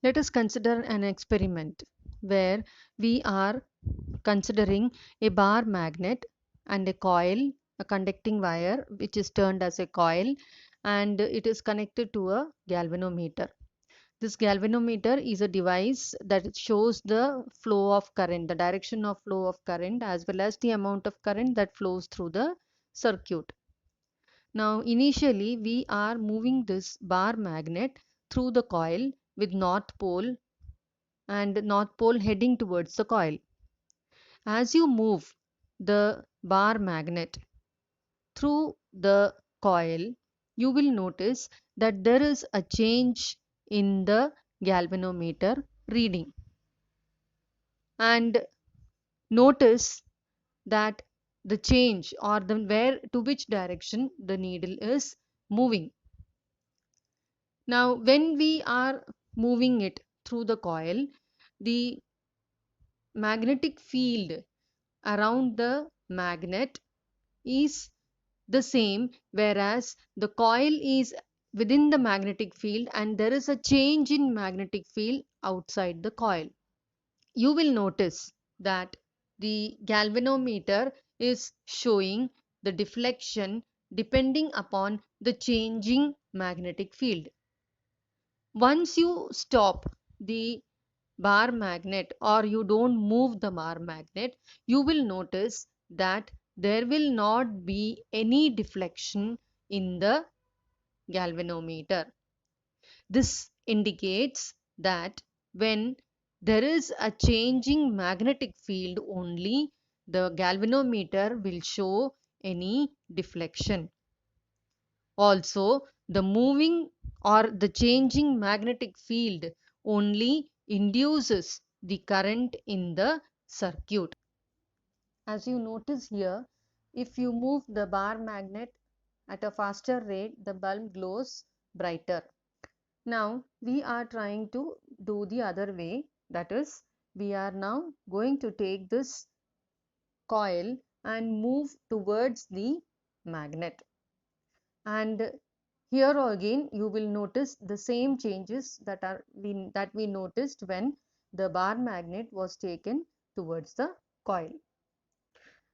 Let us consider an experiment where we are considering a bar magnet and a coil, a conducting wire which is turned as a coil, and it is connected to a galvanometer. This galvanometer is a device that shows the flow of current, the direction of flow of current, as well as the amount of current that flows through the circuit. Now, initially, we are moving this bar magnet through the coil with north pole and north pole heading towards the coil. As you move the bar magnet through the coil, you will notice that there is a change in the galvanometer reading. And notice that the change or the where to which direction the needle is moving. Now, when we are moving it through the coil, the magnetic field around the magnet is the same, whereas the coil is within the magnetic field and there is a change in magnetic field outside the coil. You will notice that the galvanometer is showing the deflection depending upon the changing magnetic field. Once you stop the bar magnet or you don't move the bar magnet, you will notice that there will not be any deflection in the galvanometer. This indicates that when there is a changing magnetic field only, the galvanometer will show any deflection. Also, the moving or the changing magnetic field only induces the current in the circuit. As you notice here, if you move the bar magnet at a faster rate, the bulb glows brighter. Now, we are trying to do the other way. That is, we are now going to take this coil and move towards the magnet. And here again you will notice the same changes that we noticed when the bar magnet was taken towards the coil.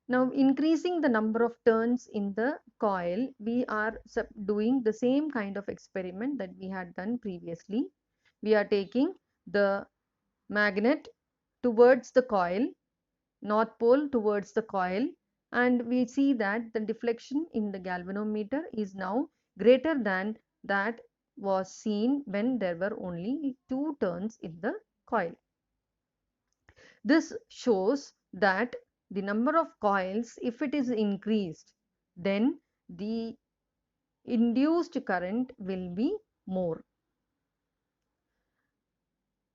Now, increasing the number of turns in the coil, we are doing the same kind of experiment that we had done previously. We are taking the magnet towards the coil, north pole towards the coil, and we see that the deflection in the galvanometer is now greater than that was seen when there were only two turns in the coil. This shows that the number of coils, if it is increased, then the induced current will be more.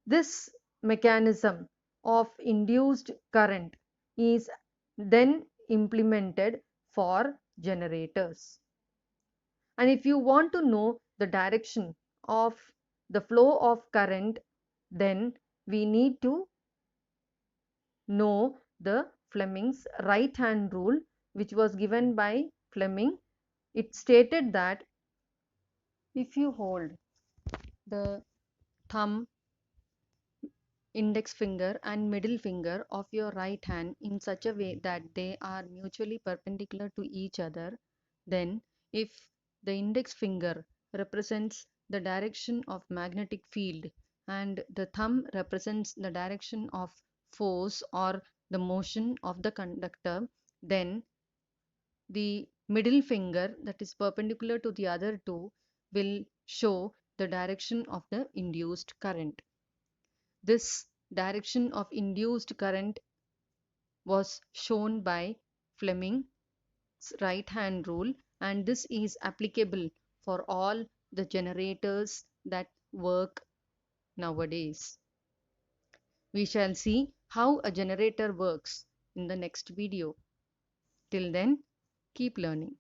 This mechanism of induced current is then implemented for generators. And if you want to know the direction of the flow of current, then we need to know the Fleming's right hand rule, which was given by Fleming. It stated that if you hold the thumb, index finger and middle finger of your right hand in such a way that they are mutually perpendicular to each other, then if the index finger represents the direction of magnetic field and the thumb represents the direction of force or the motion of the conductor, then the middle finger that is perpendicular to the other two will show the direction of the induced current. This direction of induced current was shown by Fleming's right hand rule, and this is applicable for all the generators that work nowadays. We shall see how a generator works in the next video. Till then, keep learning.